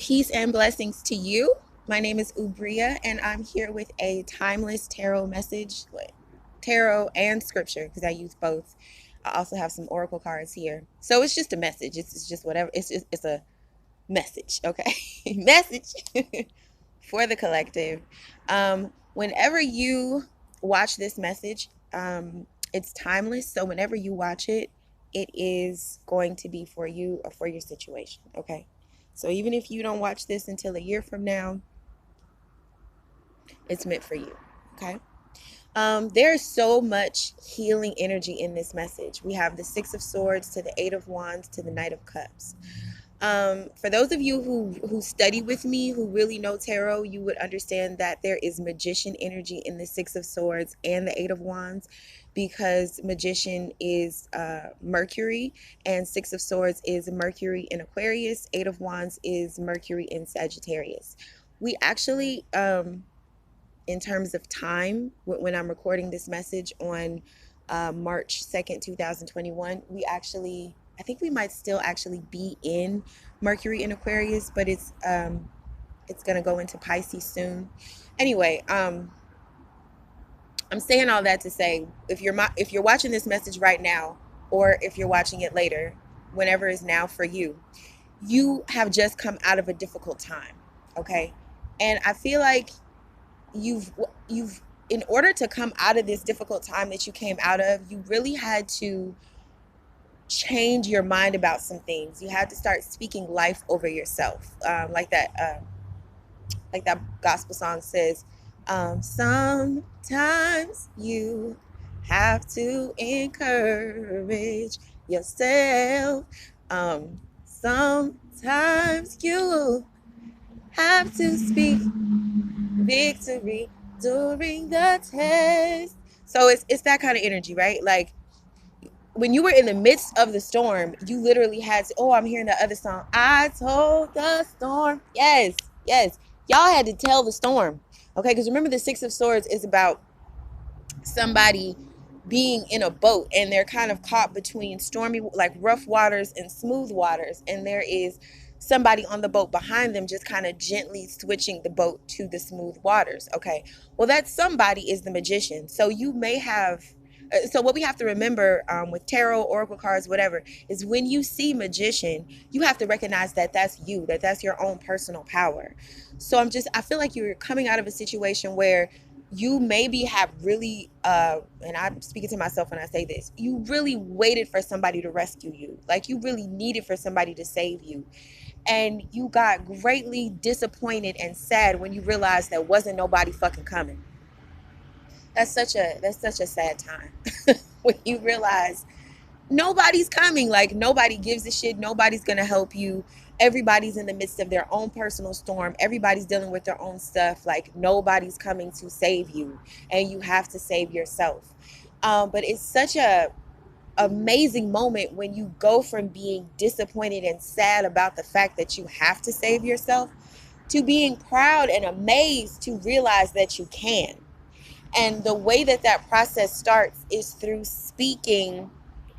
Peace and blessings to you. My name is Oubria, and I'm here with a timeless tarot message, tarot and scripture, because I use both. I also have some oracle cards here, so it's just a message. It's just whatever. It's a message, okay? Message for the collective. Whenever you watch this message, it's timeless. So whenever you watch it, it is going to be for you or for your situation, okay? So even if you don't watch this until a year from now, it's meant for you, okay? There's so much healing energy in this message. We have the Six of Swords to the Eight of Wands to the Knight of Cups. For those of you who study with me, who really know tarot, you would understand that there is magician energy in the Six of Swords and the Eight of Wands, because magician is Mercury, and Six of Swords is Mercury in Aquarius. Eight of Wands is Mercury in Sagittarius. We actually, in terms of time, when I'm recording this message on March 2nd, 2021, I think we might still actually be in Mercury in Aquarius, but it's going to go into Pisces soon. Anyway, I'm saying all that to say, if you're watching this message right now, or if you're watching it later, whenever is now for you, you have just come out of a difficult time, okay? And I feel like you've in order to come out of this difficult time that you came out of, you really had to change your mind about some things. You had to start speaking life over yourself, like that gospel song says. Sometimes you have to encourage yourself. Sometimes you have to speak victory during the test. So it's that kind of energy, right? Like when you were in the midst of the storm, you literally had to, oh, I'm hearing the other song. I told the storm. Yes, yes. Y'all had to tell the storm. Okay, because remember the Six of Swords is about somebody being in a boat, and they're kind of caught between stormy, like rough waters and smooth waters, and there is somebody on the boat behind them just kind of gently switching the boat to the smooth waters. Okay, well, that somebody is the magician. So you may have so what we have to remember, with tarot, oracle cards, whatever, is when you see magician, you have to recognize that that's you, that's your own personal power. So I feel like you're coming out of a situation where you maybe have really, and I'm speaking to myself when I say this, you really waited for somebody to rescue you. Like you really needed for somebody to save you. And you got greatly disappointed and sad when you realized there wasn't nobody fucking coming. That's such a sad time when you realize nobody's coming. Like nobody gives a shit. Nobody's gonna help you. Everybody's in the midst of their own personal storm. Everybody's dealing with their own stuff. Like nobody's coming to save you, and you have to save yourself. But it's such a amazing moment when you go from being disappointed and sad about the fact that you have to save yourself to being proud and amazed to realize that you can. And the way that process starts is through speaking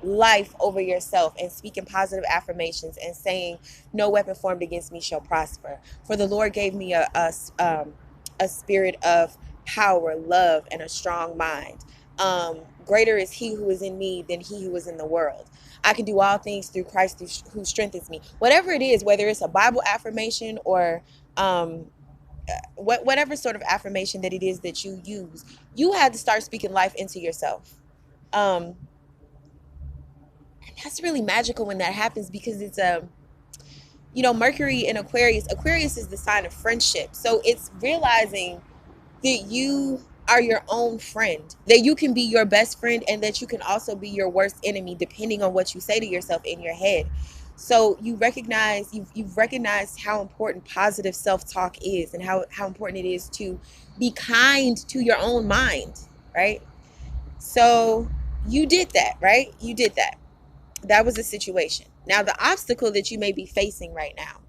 life over yourself and speaking positive affirmations and saying, no weapon formed against me shall prosper. For the Lord gave me a spirit of power, love, and a strong mind. Greater is he who is in me than he who is in the world. I can do all things through Christ who strengthens me. Whatever it is, whether it's a Bible affirmation or whatever sort of affirmation that it is that you use, you had to start speaking life into yourself. And that's really magical when that happens, because it's Mercury in Aquarius is the sign of friendship. So it's realizing that you are your own friend, that you can be your best friend, and that you can also be your worst enemy, depending on what you say to yourself in your head. So you've recognized how important positive self-talk is, and how important it is to be kind to your own mind, right? So you did that, right? You did that. That was a situation. Now the obstacle that you may be facing right now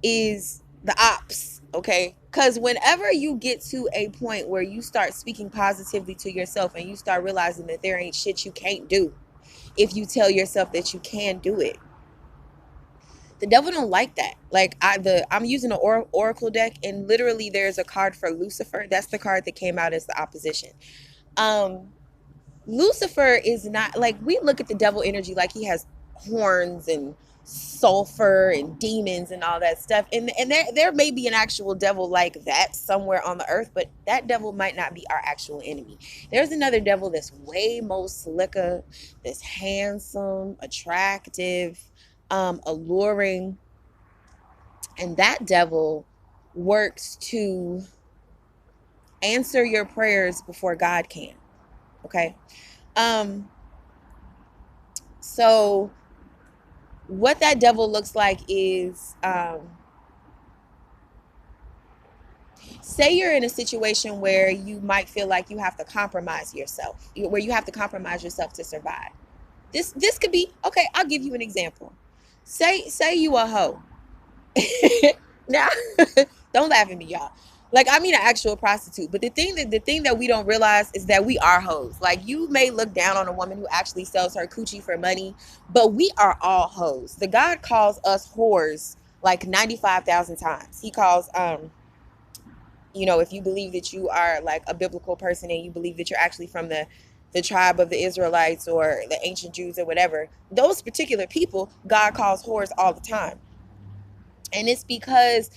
is the ops, okay? Because whenever you get to a point where you start speaking positively to yourself and you start realizing that there ain't shit you can't do, if you tell yourself that you can do it, The devil don't like that. Like I'm using an oracle deck, and literally there's a card for Lucifer. That's the card that came out as the opposition. Um, Lucifer is not like, we look at the devil energy like he has horns and sulfur and demons and all that stuff. And there may be an actual devil like that somewhere on the earth, but that devil might not be our actual enemy. There's another devil that's way more slicker, that's handsome, attractive, alluring, and that devil works to answer your prayers before God can. Okay. Um, so what that devil looks like is, say you're in a situation where you might feel like you have to compromise yourself, where you have to compromise yourself to survive. This could be, okay, I'll give you an example. Say you a hoe. Now, don't laugh at me, y'all. Like, I mean, an actual prostitute. But the thing that we don't realize is that we are hoes. Like, you may look down on a woman who actually sells her coochie for money, but we are all hoes. The God calls us whores like 95,000 times. He calls, if you believe that you are like a biblical person and you believe that you're actually from the tribe of the Israelites or the ancient Jews or whatever, those particular people, God calls whores all the time. And it's because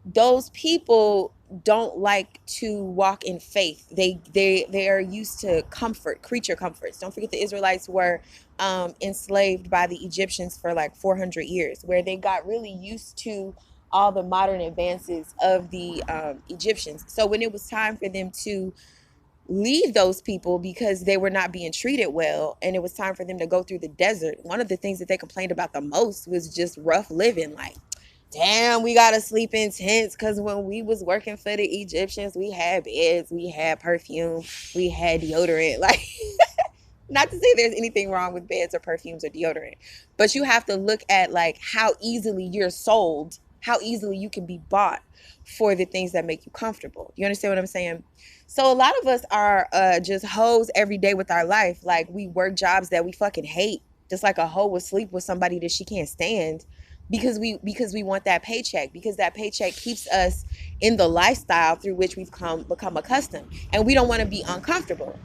those people don't like to walk in faith. They are used to comfort, creature comforts. Don't forget the Israelites were enslaved by the Egyptians for like 400 years, where they got really used to all the modern advances of the Egyptians. So when it was time for them to leave those people because they were not being treated well, and it was time for them to go through the desert, one of the things that they complained about the most was just rough living. Like, damn, we gotta sleep in tents, because when we was working for the Egyptians, we had beds, we had perfume, we had deodorant. Like, not to say there's anything wrong with beds or perfumes or deodorant, but you have to look at like how easily you're sold, how easily you can be bought for the things that make you comfortable. You understand what I'm saying? So a lot of us are just hoes every day with our life. Like, we work jobs that we fucking hate, just like a hoe would sleep with somebody that she can't stand, because we want that paycheck, because that paycheck keeps us in the lifestyle through which we've become accustomed, and we don't want to be uncomfortable.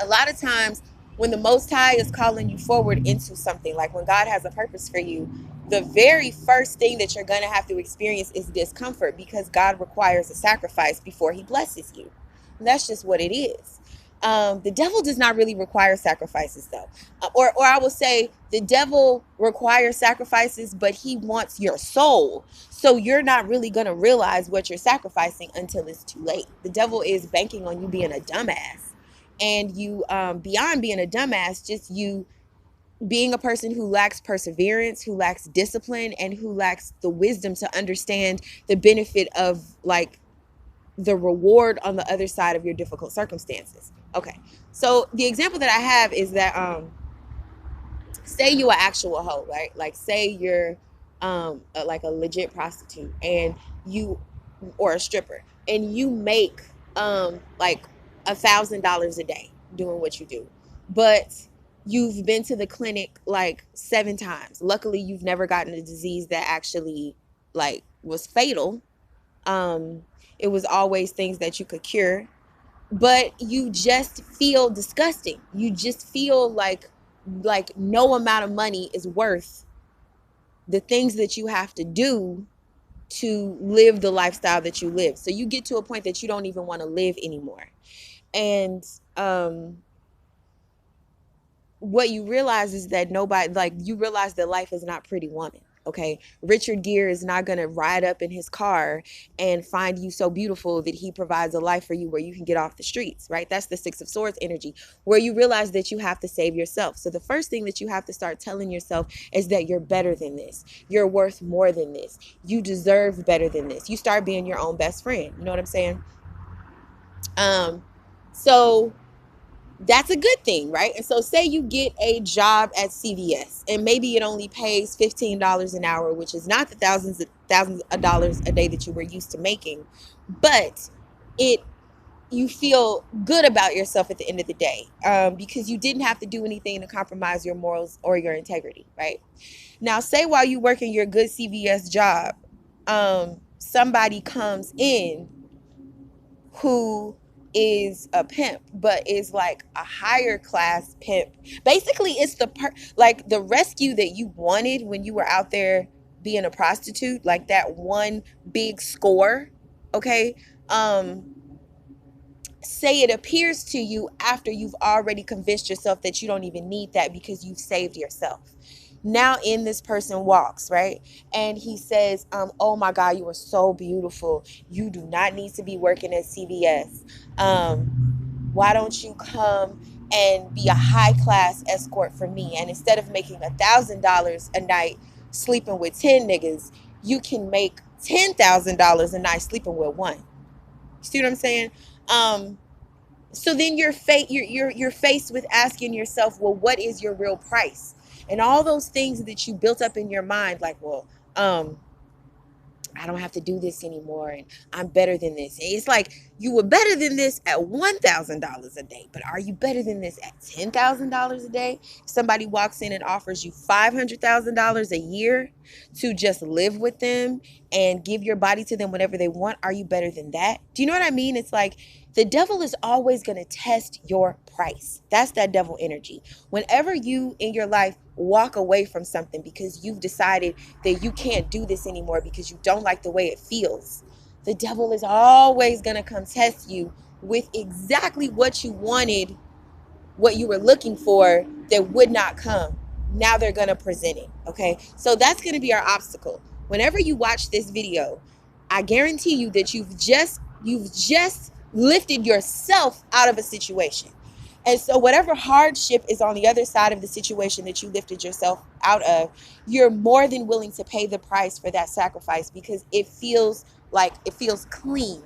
A lot of times when the Most High is calling you forward into something, like when God has a purpose for you, the very first thing that you're going to have to experience is discomfort, because God requires a sacrifice before he blesses you. And that's just what it is. The devil does not really require sacrifices, though. Or I will say the devil requires sacrifices, but he wants your soul. So you're not really going to realize what you're sacrificing until it's too late. The devil is banking on you being a dumbass. And you, beyond being a dumbass, just you being a person who lacks perseverance, who lacks discipline, and who lacks the wisdom to understand the benefit of like the reward on the other side of your difficult circumstances. Okay, so the example that I have is that say you are actual hoe, right? Like, say you're like a legit prostitute, and you, or a stripper, and you make like $1,000 a day doing what you do, but you've been to the clinic like 7 times. Luckily, you've never gotten a disease that actually like was fatal. um it was always things that you could cure, but you just feel disgusting. You just feel like no amount of money is worth the things that you have to do to live the lifestyle that you live. So you get to a point that you don't even want to live anymore. And what you realize is that nobody, like, you realize that life is not Pretty Woman. Okay, Richard Gere is not going to ride up in his car and find you so beautiful that he provides a life for you where you can get off the streets, right? That's the Six of Swords energy, where you realize that you have to save yourself. So the first thing that you have to start telling yourself is that you're better than this. You're worth more than this. You deserve better than this. You start being your own best friend. You know what I'm saying? So that's a good thing, right? And so say you get a job at CVS, and maybe it only pays $15 an hour, which is not the thousands of dollars a day that you were used to making, but it you feel good about yourself at the end of the day, because you didn't have to do anything to compromise your morals or your integrity, right? Now, say while you work in your good CVS job, somebody comes in who is a pimp, but is like a higher class pimp. Basically, it's like the rescue that you wanted when you were out there being a prostitute, like that one big score. Okay. Say it appears to you after you've already convinced yourself that you don't even need that because you've saved yourself. Now in this person walks, right? And he says, oh my God, you are so beautiful. You do not need to be working at CVS. Why don't you come and be a high class escort for me? And instead of making $1,000 a night sleeping with 10 niggas, you can make $10,000 a night sleeping with one. See what I'm saying? Um, so then you're faced with asking yourself, well, what is your real price? And all those things that you built up in your mind, like, well, um, I don't have to do this anymore, and I'm better than this. And it's like you were better than this at $1,000 a day, but are you better than this at $10,000 a day? If somebody walks in and offers you $500,000 a year to just live with them and give your body to them whenever they want, are you better than that? Do you know what I mean? It's like the devil is always going to test your price. That's that devil energy. Whenever you in your life walk away from something because you've decided that you can't do this anymore because you don't like the way it feels, the devil is always going to come test you with exactly what you wanted, what you were looking for that would not come. Now they're going to present it. Okay. So that's going to be our obstacle. Whenever you watch this video, I guarantee you that you've just lifted yourself out of a situation. And so whatever hardship is on the other side of the situation that you lifted yourself out of, you're more than willing to pay the price for that sacrifice because it feels clean.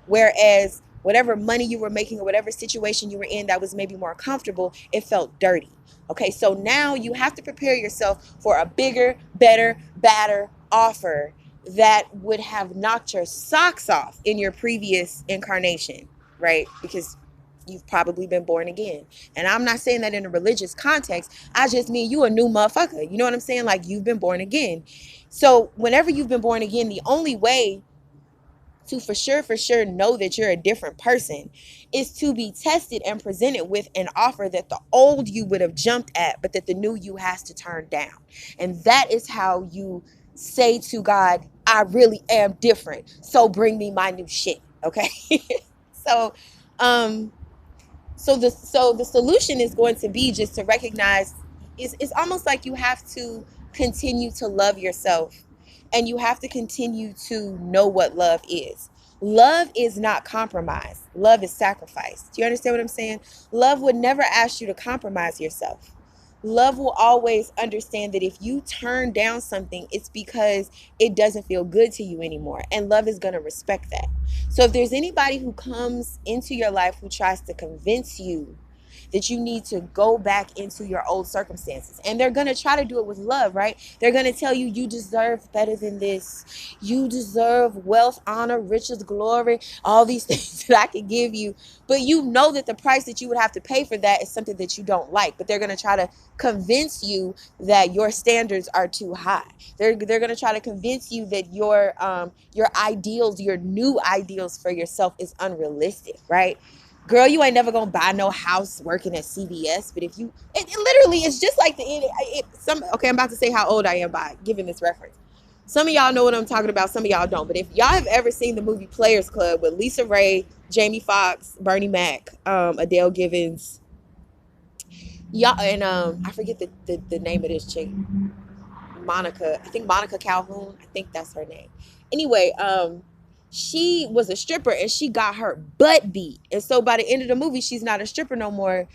Whereas whatever money you were making or whatever situation you were in that was maybe more comfortable, it felt dirty. Okay, so now you have to prepare yourself for a bigger, better, badder offer that would have knocked your socks off in your previous incarnation, right? Because you've probably been born again. And I'm not saying that in a religious context. I just mean you a new motherfucker. You know what I'm saying? Like you've been born again. So whenever you've been born again, the only way to for sure know that you're a different person is to be tested and presented with an offer that the old you would have jumped at, but that the new you has to turn down. And that is how you say to God, I really am different. So bring me my new shit. Okay. so, um, so the solution is going to be just to recognize it's almost like you have to continue to love yourself and you have to continue to know what love is. Love is not compromise. Love is sacrifice. Do you understand what I'm saying? Love would never ask you to compromise yourself. Love will always understand that if you turn down something, it's because it doesn't feel good to you anymore. And love is going to respect that. So if there's anybody who comes into your life who tries to convince you that you need to go back into your old circumstances, and they're going to try to do it with love, right? They're going to tell you you deserve better than this. You deserve wealth, honor, riches, glory, all these things that I could give you. But you know that the price that you would have to pay for that is something that you don't like. But they're going to try to convince you that your standards are too high. They're going to try to convince you that your ideals, your new ideals for yourself is unrealistic, right? Girl, you ain't never gonna buy no house working at CVS. But if you, it literally is just like okay, I'm about to say how old I am by giving this reference. Some of y'all know what I'm talking about. Some of y'all don't. But if y'all have ever seen the movie Players Club with Lisa Ray, Jamie Foxx, Bernie Mac, Adele Givens, y'all, and I forget the name of this chick, Monica. I think Monica Calhoun. I think that's her name. Anyway, she was a stripper and she got her butt beat. And so by the end of the movie, she's not a stripper no more,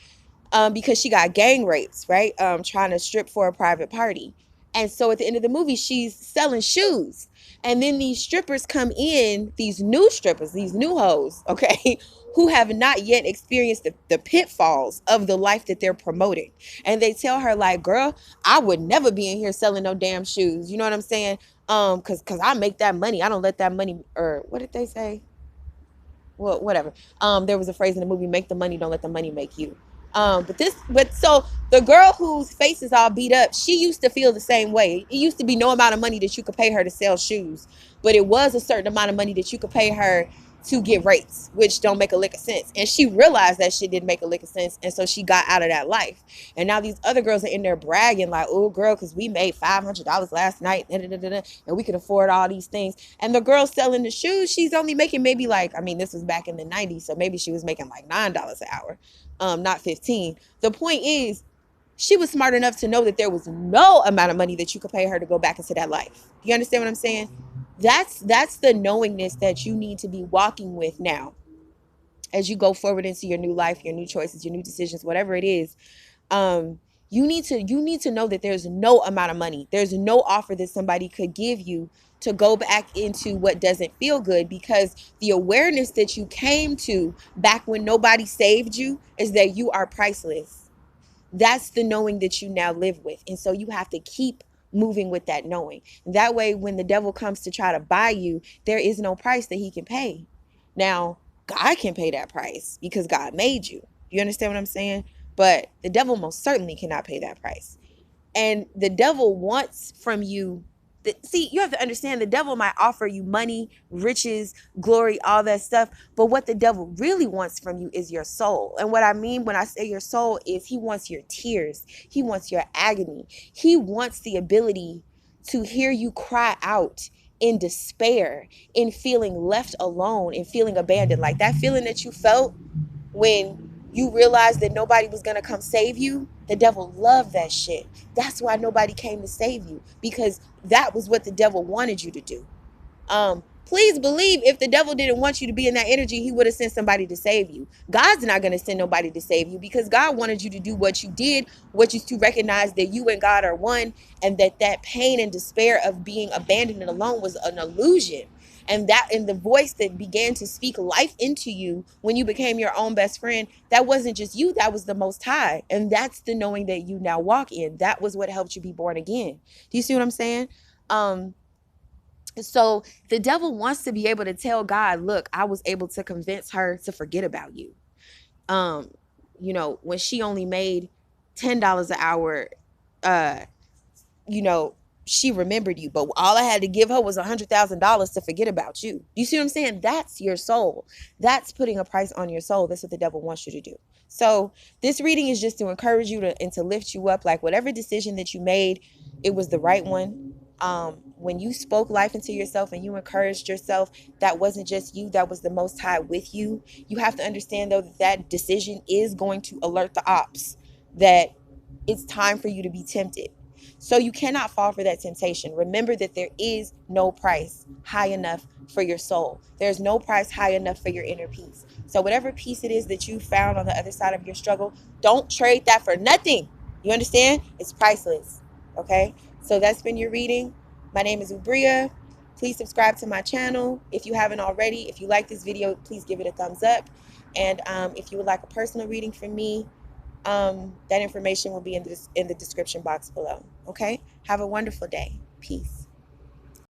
because she got gang rapes, right? Trying to strip for a private party. And so at the end of the movie, she's selling shoes. And then these strippers come in, these new strippers, these new hoes, okay, who have not yet experienced the pitfalls of the life that they're promoting. And they tell her, like, girl, I would never be in here selling no damn shoes. You know what I'm saying? Cause I make that money. I don't let that money, or what did they say? well, whatever. There was a phrase in the movie, make the money, don't let the money make you. But so the girl whose face is all beat up, she used to feel the same way. It used to be no amount of money that you could pay her to sell shoes, but it was a certain amount of money that you could pay her to get rates, which don't make a lick of sense. And she realized that shit didn't make a lick of sense, and so she got out of that life. And now these other girls are in there bragging like, "Oh, girl, because we made $500 last night, and we could afford all these things." And the girl selling the shoes, she's only making maybe like, I mean, this was back in the 90s, so maybe she was making like $9 an hour, not 15. The point is, she was smart enough to know that there was no amount of money that you could pay her to go back into that life. You understand what I'm saying? That's the knowingness that you need to be walking with now as you go forward into your new life, your new choices, your new decisions, whatever it is. um you need to know that there's no amount of money, there's no offer that somebody could give you to go back into what doesn't feel good, because the awareness that you came to back when nobody saved you is that you are priceless. That's the knowing that you now live with. And so you have to keep moving with that knowing. That way, when the devil comes to try to buy you, there is no price that he can pay. Now, God can pay that price because God made you. You understand what I'm saying? But the devil most certainly cannot pay that price. And the devil wants from you see, you have to understand, the devil might offer you money, riches, glory, all that stuff, but what the devil really wants from you is your soul. And what I mean when I say your soul is he wants your tears, he wants your agony, he wants the ability to hear you cry out in despair, in feeling left alone, in feeling abandoned, like that feeling that you felt when you realized that nobody was going to come save you. The devil loved that shit. That's why nobody came to save you, because that was what the devil wanted you to do. Please believe, if the devil didn't want you to be in that energy, he would have sent somebody to save you. God's not going to send nobody to save you, because God wanted you to do what you did, which is to recognize that you and God are one, and that pain and despair of being abandoned and alone was an illusion. And that in the voice that began to speak life into you when you became your own best friend, that wasn't just you, that was the Most High. And that's the knowing that you now walk in. That was what helped you be born again. Do you see what I'm saying? So the devil wants to be able to tell God, look, I was able to convince her to forget about you. Um, when she only made $10 an hour, uh, you know, she remembered you, but all I had to give her was $100,000 to forget about you. You see what I'm saying? That's your soul. That's putting a price on your soul. That's what the devil wants you to do. So this reading is just to encourage you and to lift you up. Like, whatever decision that you made, it was the right one. When you spoke life into yourself and you encouraged yourself, that wasn't just you, that was the Most High with you. You have to understand, though, that decision is going to alert the ops that it's time for you to be tempted. So you cannot fall for that temptation. Remember that there is no price high enough for your soul. There's no price high enough for your inner peace. So whatever peace it is that you found on the other side of your struggle, don't trade that for nothing. You understand? It's priceless. Okay? So that's been your reading. My name is Oubria. Please subscribe to my channel if you haven't already. If you like this video, please give it a thumbs up. And if you would like a personal reading from me, that information will be in the description box below. Okay? Have a wonderful day. Peace.